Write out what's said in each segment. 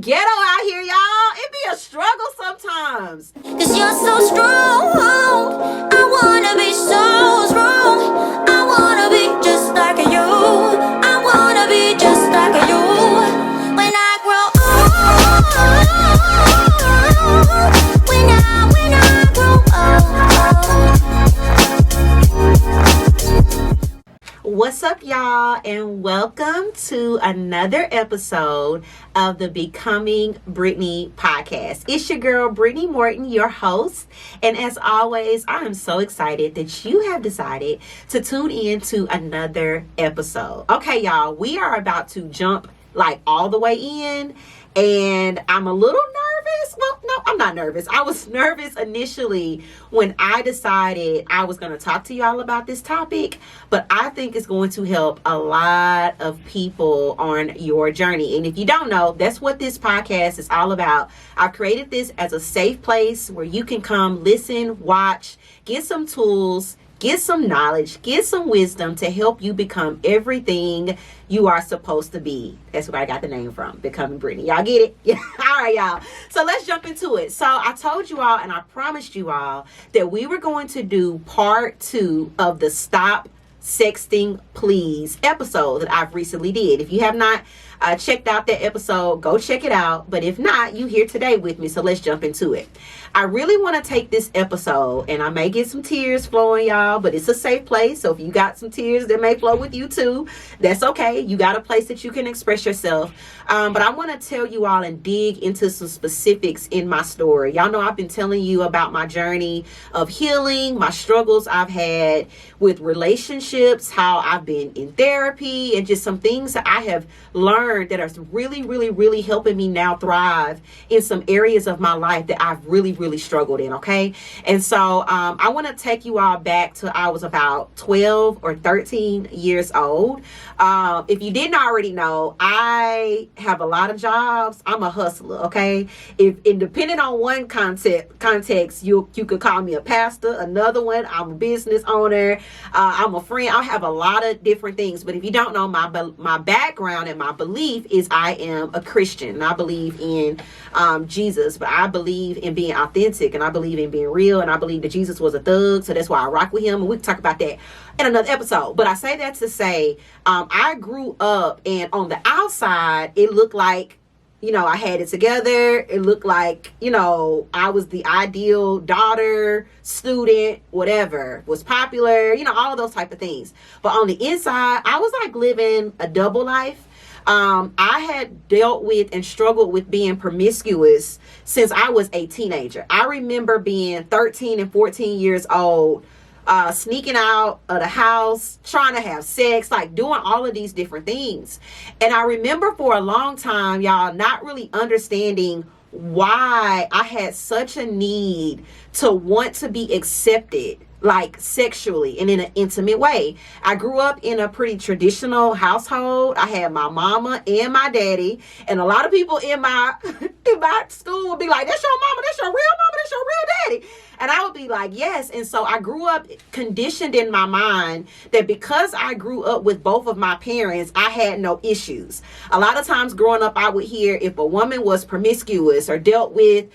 ghetto out here, y'all. It be a struggle sometimes. Cause you're so strong. I wanna be so strong. I wanna be just like you. I wanna be just like you. When I grow old. When I grow old. What's up, y'all, and welcome to another episode of the Becoming Brittany podcast. It's your girl, Brittany Morton, your host. And as always, I am so excited that you have decided to tune in to another episode. Okay, y'all, we are about to jump like all the way in. And I'm a little nervous. Well, no, I'm not nervous. I was nervous initially when I decided I was going to talk to y'all about this topic, but I think it's going to help a lot of people on your journey. And if you don't know, that's what this podcast is all about. I've created this as a safe place where you can come listen, watch, get some tools, get some knowledge, get some wisdom to help you become everything you are supposed to be. That's where I got the name from, Becoming Brittany. Y'all get it? Yeah. All right, y'all. So let's jump into it. So I told you all and I promised you all that we were going to do part 2 of the Stop Sexting Please episode that I've recently did. If you have not checked out that episode, go check it out. But if not, you here today with me, so let's jump into it. I really want to take this episode, and I may get some tears flowing, y'all, but it's a safe place. So if you got some tears that may flow with you too, that's okay. You got a place that you can express yourself. But I want to tell you all and dig into some specifics in my story. Y'all know I've been telling you about my journey of healing, my struggles I've had with relationships, how I've been in therapy, and just some things that I have learned that are really helping me now thrive in some areas of my life that I've really struggled in. Okay. And so I want to take you all back to I was about 12 or 13 years old. If you didn't already know, I have a lot of jobs. I'm a hustler. Okay. If depending on one context, you could call me a pastor. Another one, I'm a business owner. I'm a friend. I have a lot of different things. But if you don't know, my background and my belief is I am a Christian. And I believe in Jesus, but I believe in being authentic, and I believe in being real, and I believe that Jesus was a thug, so that's why I rock with him, and we can talk about that in another episode. But I say that to say I grew up, and on the outside it looked like, you know, I had it together. It looked like, you know, I was the ideal daughter, student, whatever, was popular, you know, all of those type of things. But on the inside, I was like living a double life. I had dealt with and struggled with being promiscuous since I was a teenager. I remember being 13 and 14 years old, sneaking out of the house, trying to have sex, like doing all of these different things. And I remember for a long time, y'all, not really understanding why I had such a need to want to be accepted, like sexually and in an intimate way. I grew up in a pretty traditional household. I had my mama and my daddy, and a lot of people in my school would be like, that's your mama, that's your real mama, that's your real daddy. And I would be like, yes. And so I grew up conditioned in my mind that because I grew up with both of my parents, I had no issues. A lot of times growing up, I would hear if a woman was promiscuous or dealt with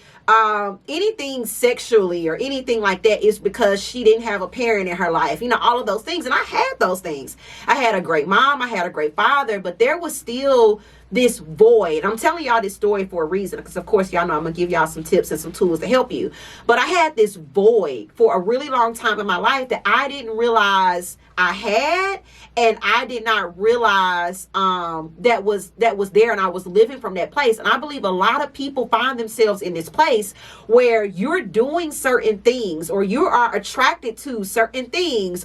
anything sexually or anything like that, is because she didn't have a parent in her life, you know, all of those things. And I had those things. I had a great mom, I had a great father, but there was still this void. I'm telling y'all this story for a reason, because of course y'all know I'm gonna give y'all some tips and some tools to help you. But I had this void for a really long time in my life that I didn't realize I had, and I did not realize that was there, and I was living from that place. And I believe a lot of people find themselves in this place where you're doing certain things, or you are attracted to certain things,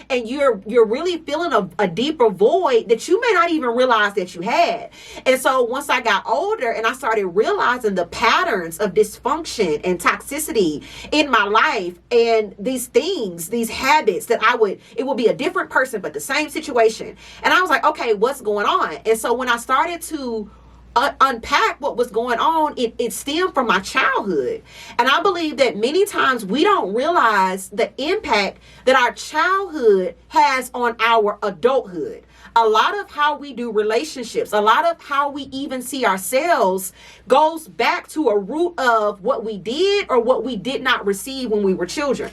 and you're really feeling a deeper void that you may not even realize that you had. And so once I got older and I started realizing the patterns of dysfunction and toxicity in my life, and these things, these habits that it would be a different person, but the same situation. And I was like, okay, what's going on? And so when I started to unpack what was going on, it stemmed from my childhood. And I believe that many times we don't realize the impact that our childhood has on our adulthood. a lot of how we do relationships, a lot of how we even see ourselves goes back to a root of what we did or what we did not receive when we were children.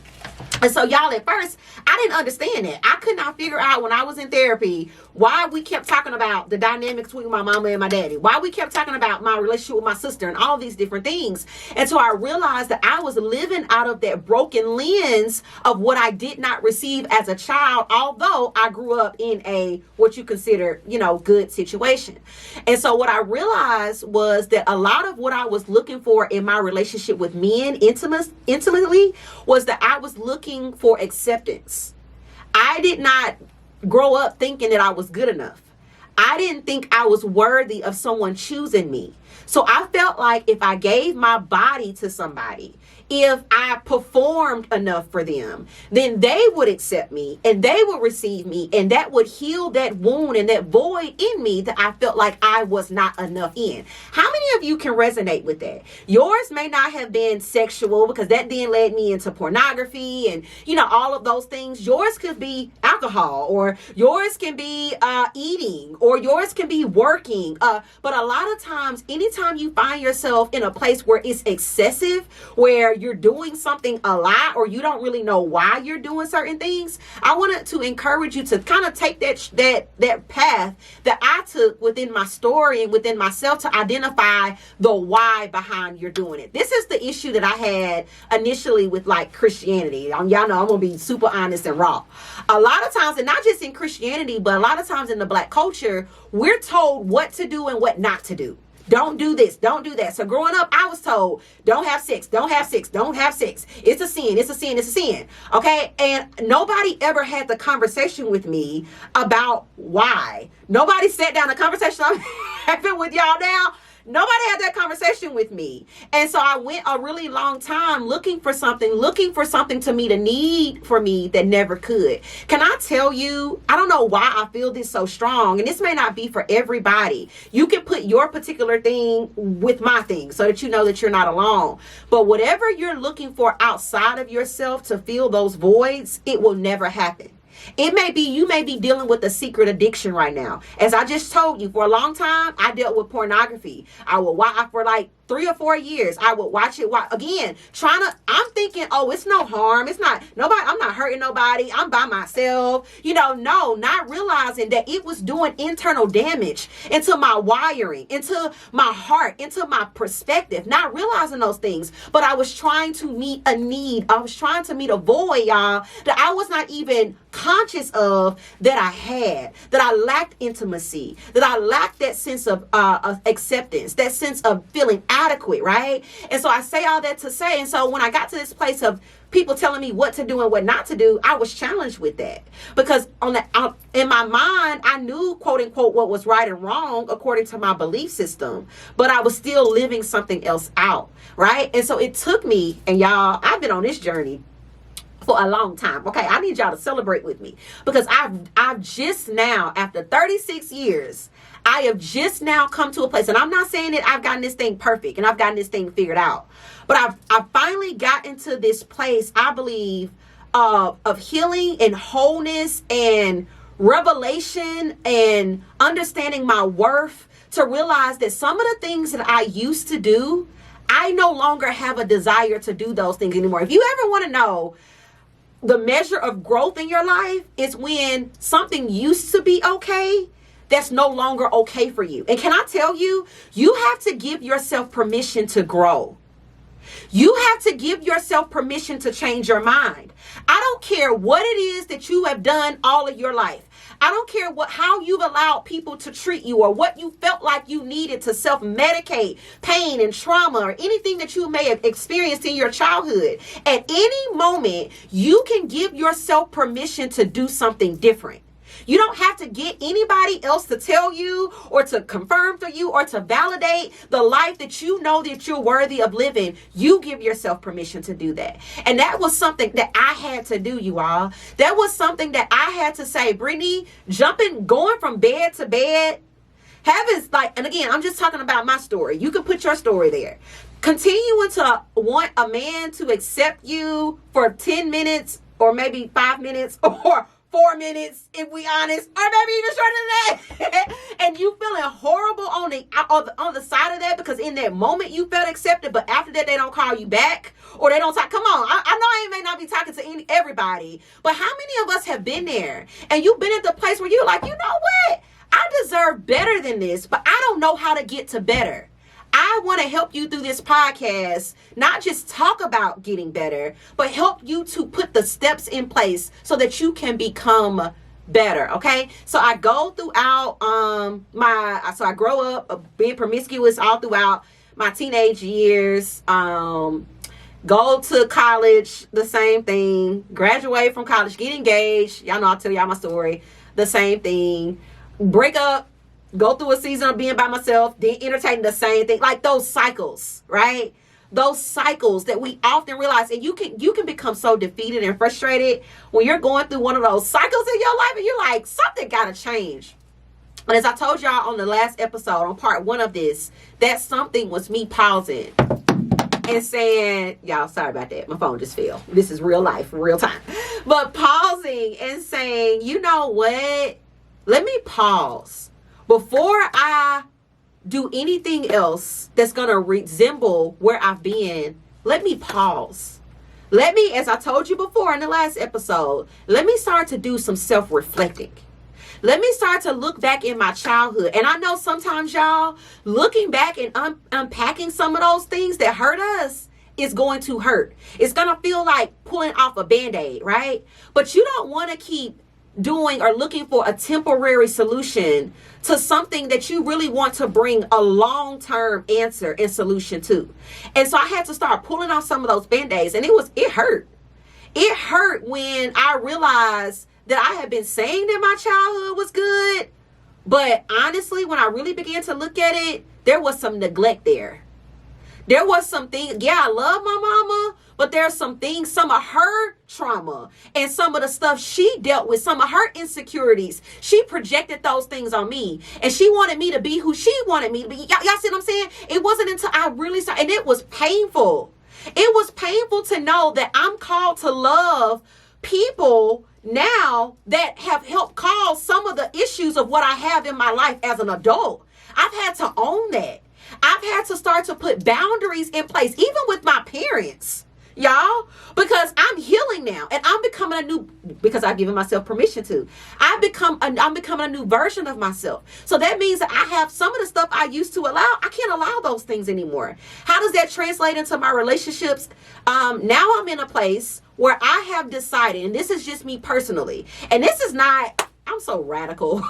And so, y'all, at first, I didn't understand it. I could not figure out when I was in therapy why we kept talking about the dynamics between my mama and my daddy, why we kept talking about my relationship with my sister and all these different things. And so I realized that I was living out of that broken lens of what I did not receive as a child, although I grew up in a, what you consider, good situation. And so what I realized was that a lot of what I was looking for in my relationship with men intimately was that I was looking for acceptance. I did not grow up thinking that I was good enough. I didn't think I was worthy of someone choosing me. So I felt like if I gave my body to somebody, if I performed enough for them, then they would accept me and they would receive me, and that would heal that wound and that void in me that I felt like I was not enough in. How many of you can resonate with that? Yours may not have been sexual, because that then led me into pornography and, all of those things. Yours could be alcohol, or yours can be eating, or yours can be working. But a lot of times, anytime you find yourself in a place where it's excessive, where you're doing something a lot, or you don't really know why you're doing certain things, I wanted to encourage you to kind of take that path that I took within my story and within myself to identify the why behind you're doing it. This is the issue that I had initially with Christianity. Y'all know I'm gonna be super honest and raw. A lot of times, and not just in Christianity, but a lot of times in the Black culture, we're told what to do and what not to do. Don't do this, don't do that. So growing up, I was told, don't have sex, don't have sex, don't have sex. It's a sin, it's a sin, it's a sin. Okay? And nobody ever had the conversation with me about why. Nobody sat down. The conversation I'm having with y'all now, nobody had that conversation with me. And so I went a really long time looking for something to meet a need for me that never could. Can I tell you, I don't know why I feel this so strong, and this may not be for everybody. You can put your particular thing with my thing so that you know that you're not alone. But whatever you're looking for outside of yourself to fill those voids, it will never happen. You may be dealing with a secret addiction right now. As I just told you, for a long time, I dealt with pornography. I would watch for 3 or 4 years. I would watch it. Again, I'm thinking, oh, it's no harm. It's not nobody. I'm not hurting nobody. I'm by myself. No, not realizing that it was doing internal damage into my wiring, into my heart, into my perspective, not realizing those things. But I was trying to meet a need. I was trying to meet a void, y'all, that I was not even conscious of that I had, that I lacked intimacy, that I lacked that sense of acceptance, that sense of feeling adequate, right? And so I say all that to say, and so when I got to this place of people telling me what to do and what not to do, I was challenged with that, because in my mind, I knew, quote unquote, what was right and wrong according to my belief system, but I was still living something else out, right? And so it took me, and y'all, I've been on this journey for a long time. Okay, I need y'all to celebrate with me, because I've just now, after 36 years, I have just now come to a place, and I'm not saying that I've gotten this thing perfect and I've gotten this thing figured out, but I've finally gotten to this place, I believe, of healing and wholeness and revelation and understanding my worth, to realize that some of the things that I used to do, I no longer have a desire to do those things anymore. If you ever want to know the measure of growth in your life, is when something used to be okay that's no longer okay for you. And can I tell you, you have to give yourself permission to grow. You have to give yourself permission to change your mind. I don't care what it is that you have done all of your life. I don't care how you've allowed people to treat you, or what you felt like you needed to self-medicate pain and trauma, or anything that you may have experienced in your childhood. At any moment, you can give yourself permission to do something different. You don't have to get anybody else to tell you, or to confirm for you, or to validate the life that you know that you're worthy of living. You give yourself permission to do that. And that was something that I had to do, you all. That was something that I had to say, Brittany, going from bed to bed, and again, I'm just talking about my story. You can put your story there. Continuing to want a man to accept you for 10 minutes, or maybe 5 minutes, or 4 minutes, if we honest, or maybe even shorter than that. And you feeling horrible on the side of that because in that moment you felt accepted, but after that they don't call you back or they don't talk. Come on, I know I may not be talking to everybody, but how many of us have been there and you've been at the place where you're like, you know what? I deserve better than this, but I don't know how to get to better. I want to help you through this podcast, not just talk about getting better, but help you to put the steps in place so that you can become better. Okay. So I go throughout, I grow up being promiscuous all throughout my teenage years, go to college, the same thing, graduate from college, get engaged. Y'all know, I'll tell y'all my story, the same thing, break up, go through a season of being by myself, then entertaining the same thing. Like those cycles, right? Those cycles that we often realize. And you can become so defeated and frustrated when you're going through one of those cycles in your life and you're like, something got to change. And as I told y'all on the last episode, on part 1 of this, that something was me pausing and saying, y'all, sorry about that. My phone just fell. This is real life, real time. But pausing and saying, you know what? Let me pause. Before I do anything else that's going to resemble where I've been, let me pause. Let me, as I told you before in the last episode, let me start to do some self-reflecting. Let me start to look back in my childhood. And I know sometimes, y'all, looking back and unpacking some of those things that hurt us is going to hurt. It's going to feel like pulling off a Band-Aid, right? But you don't want to keep doing or looking for a temporary solution to something that you really want to bring a long-term answer and solution to. And so I had to start pulling off some of those Band-Aids, and it hurt. It hurt when I realized that I had been saying that my childhood was good, but honestly, when I really began to look at it, there was some neglect there. There was some things, yeah, I love my mama, but there's some things, some of her trauma and some of the stuff she dealt with, some of her insecurities, she projected those things on me. And she wanted me to be who she wanted me to be. Y'all see what I'm saying? It wasn't until I really started, and it was painful. It was painful to know that I'm called to love people now that have helped cause some of the issues of what I have in my life as an adult. I've had to own that. I've had to start to put boundaries in place, even with my parents, y'all, because I'm healing now and I'm becoming because I've given myself permission to. I'm becoming a new version of myself. So that means that I have some of the stuff I used to allow. I can't allow those things anymore. How does that translate into my relationships? Now I'm in a place where I have decided, and this is just me personally, and this is not, I'm so radical.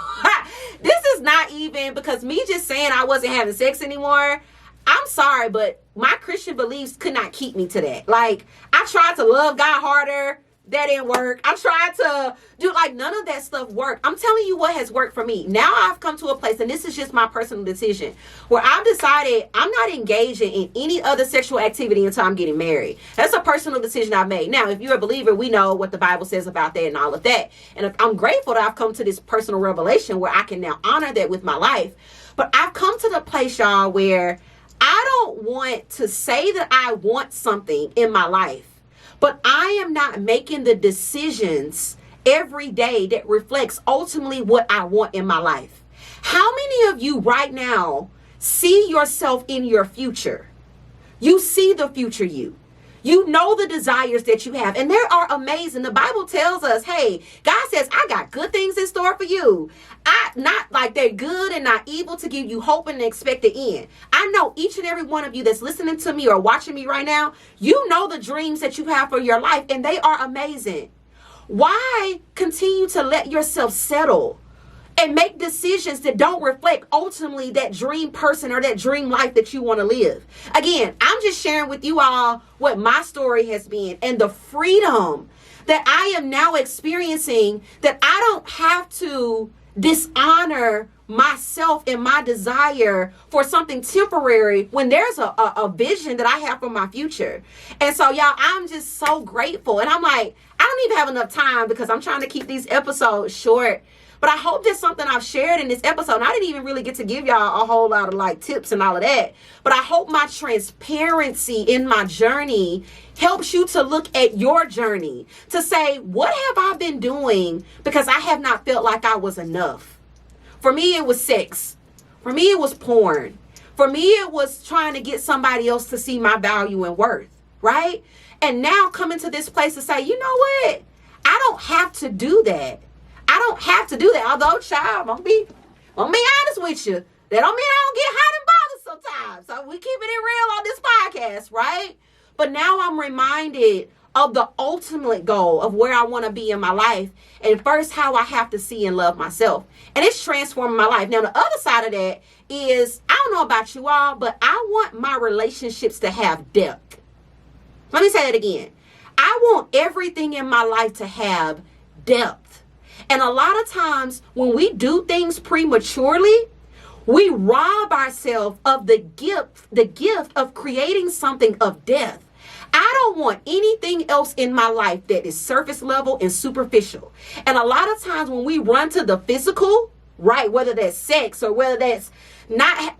This is not even because me just saying I wasn't having sex anymore. I'm sorry, but my Christian beliefs could not keep me to that. Like, I tried to love God harder. That didn't work. I tried to do, like, none of that stuff worked. I'm telling you what has worked for me. Now I've come to a place, and this is just my personal decision, where I've decided I'm not engaging in any other sexual activity until I'm getting married. That's a personal decision I've made. Now, if you're a believer, we know what the Bible says about that and all of that. And I'm grateful that I've come to this personal revelation where I can now honor that with my life. But I've come to the place, y'all, where I don't want to say that I want something in my life, but I am not making the decisions every day that reflects ultimately what I want in my life. How many of you right now see yourself in your future? You see the future you. You know the desires that you have, and they are amazing. The Bible tells us, hey, God says, I got good things in store for you. Not like they're good and not evil, to give you hope and expect the end. I know each and every one of you that's listening to me or watching me right now, you know the dreams that you have for your life, and they are amazing. Why continue to let yourself settle and make decisions that don't reflect ultimately that dream person or that dream life that you want to live? Again, I'm just sharing with you all what my story has been and the freedom that I am now experiencing, that I don't have to dishonor myself and my desire for something temporary when there's a vision that I have for my future. And so, y'all, I'm just so grateful. And I'm like, I don't even have enough time because I'm trying to keep these episodes short. But I hope that's something I've shared in this episode. And I didn't even really get to give y'all a whole lot of like tips and all of that. But I hope my transparency in my journey helps you to look at your journey, to say, what have I been doing because I have not felt like I was enough? For me, it was sex. For me, it was porn. For me, it was trying to get somebody else to see my value and worth, right? And now coming to this place to say, you know what? I don't have to do that. I don't have to do that. Although, child, I'm gonna be honest with you. That don't mean I don't get hot and bothered sometimes. So we keeping it real on this podcast, right? But now I'm reminded of the ultimate goal of where I want to be in my life. And first, how I have to see and love myself. And it's transforming my life. Now, the other side of that is, I don't know about you all, but I want my relationships to have depth. Let me say that again. I want everything in my life to have depth. And a lot of times when we do things prematurely, we rob ourselves of the gift of creating something of depth. I don't want anything else in my life that is surface level and superficial. And a lot of times when we run to the physical, right, whether that's sex or whether that's not,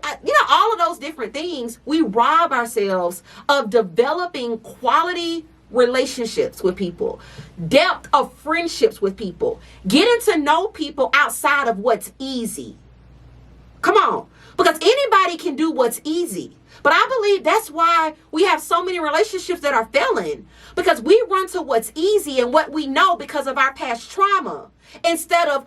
all of those different things, we rob ourselves of developing quality relationships with people, depth of friendships with people, getting to know people outside of what's easy. Come on, because anybody can do what's easy. But I believe that's why we have so many relationships that are failing, because we run to what's easy and what we know because of our past trauma, instead of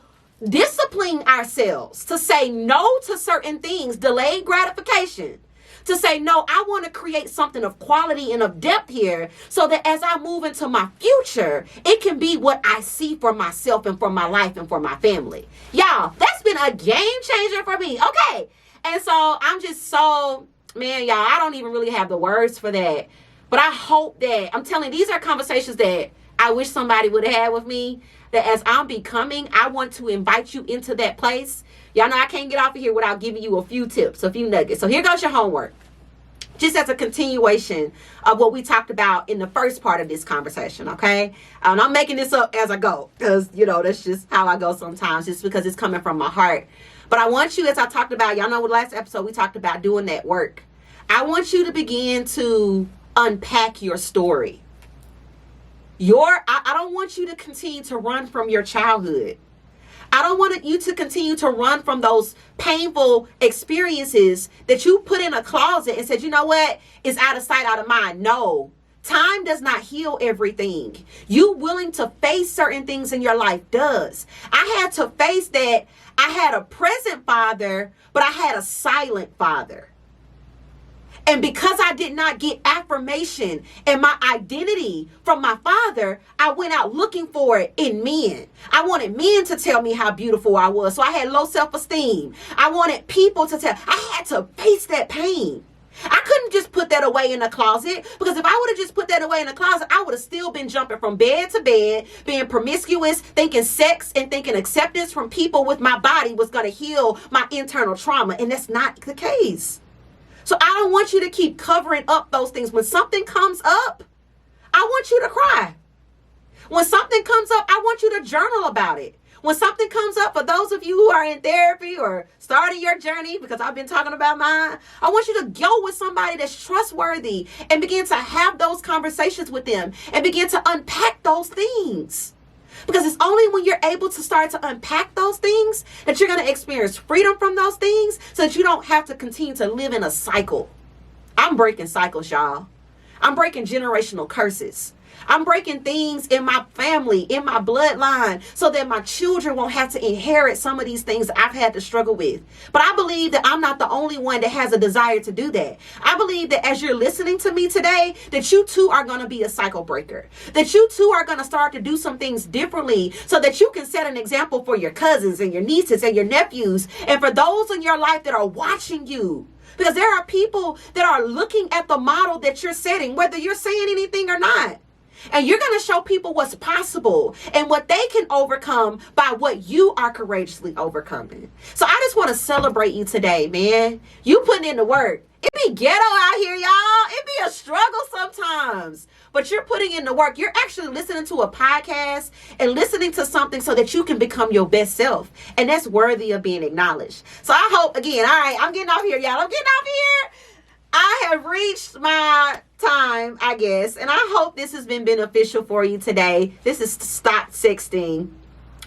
disciplining ourselves to say no to certain things, delayed gratification, to say, no, I want to create something of quality and of depth here so that as I move into my future, it can be what I see for myself and for my life and for my family. Y'all, that's been a game changer for me. Okay. And so I'm just so, man, y'all, I don't even really have the words for that. But I hope that, I'm telling you, these are conversations that I wish somebody would have had with me, that as I'm becoming, I want to invite you into that place. Y'all know I can't get off of here without giving you a few tips, a few nuggets. So here goes your homework. Just as a continuation of what we talked about in the first part of this conversation, okay? And I'm making this up as I go because, that's just how I go sometimes, just because it's coming from my heart. But I want you, as I talked about, y'all know with the last episode, we talked about doing that work. I want you to begin to unpack your story. I don't want you to continue to run from your childhood. I don't want you to continue to run from those painful experiences that you put in a closet and said, you know what? It's out of sight, out of mind. No, time does not heal everything. You willing to face certain things in your life does. I had to face that. I had a present father, but I had a silent father. And because I did not get affirmation and my identity from my father, I went out looking for it in men. I wanted men to tell me how beautiful I was. So I had low self-esteem. I wanted people to tell. I had to face that pain. I couldn't just put that away in the closet, because if I would have just put that away in the closet, I would have still been jumping from bed to bed, being promiscuous, thinking sex and thinking acceptance from people with my body was going to heal my internal trauma. And that's not the case. So I don't want you to keep covering up those things. When something comes up, I want you to cry. When something comes up, I want you to journal about it. When something comes up, for those of you who are in therapy or starting your journey, because I've been talking about mine, I want you to go with somebody that's trustworthy and begin to have those conversations with them and begin to unpack those things. Because it's only when you're able to start to unpack those things that you're going to experience freedom from those things, so that you don't have to continue to live in a cycle. I'm breaking cycles, y'all. I'm breaking generational curses. I'm breaking things in my family, in my bloodline, so that my children won't have to inherit some of these things that I've had to struggle with. But I believe that I'm not the only one that has a desire to do that. I believe that as you're listening to me today, that you too are going to be a cycle breaker, that you too are going to start to do some things differently, so that you can set an example for your cousins and your nieces and your nephews, and for those in your life that are watching you. Because there are people that are looking at the model that you're setting, whether you're saying anything or not. And you're going to show people what's possible and what they can overcome by what you are courageously overcoming. So I just want to celebrate you today, man. You putting in the work. It be ghetto out here, y'all. It be a struggle sometimes, but you're putting in the work. You're actually listening to a podcast and listening to something so that you can become your best self. And that's worthy of being acknowledged. So I hope, again, all right, I'm getting off here, y'all. I'm getting off here. I have reached my time, I guess, and I hope this has been beneficial for you today. This is Stop Sexting,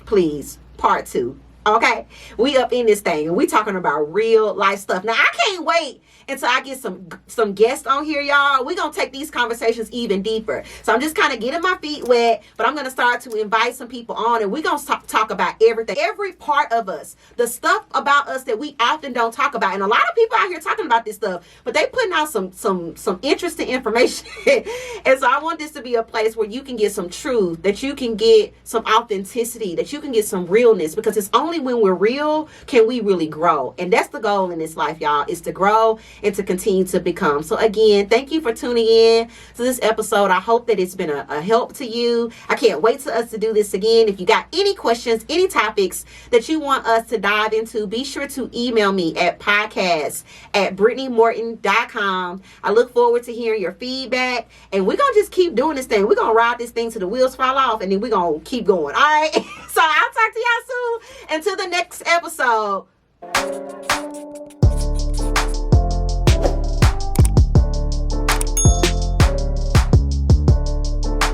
Please, Part 2. Okay, we up in this thing and we talking about real life stuff. Now I can't wait until I get some guests on here, y'all. We're gonna take these conversations even deeper. So I'm just kind of getting my feet wet, but I'm gonna start to invite some people on, and we're gonna talk about everything, every part of us, the stuff about us that we often don't talk about. And a lot of people out here talking about this stuff, but they putting out some interesting information. And so I want this to be a place where you can get some truth, that you can get some authenticity, that you can get some realness, because it's only when we're real can we really grow. And that's the goal in this life, y'all, is to grow and to continue to become. So again, thank you for tuning in to this episode. I hope that it's been a help to you. I can't wait for us to do this again. If you got any questions, any topics that you want us to dive into, be sure to email me at podcast@BrittanyMorton.com. I look forward to hearing your feedback, and we're going to just keep doing this thing. We're going to ride this thing till the wheels fall off, and then we're going to keep going. All right. So I'll talk to y'all soon. Until the next episode.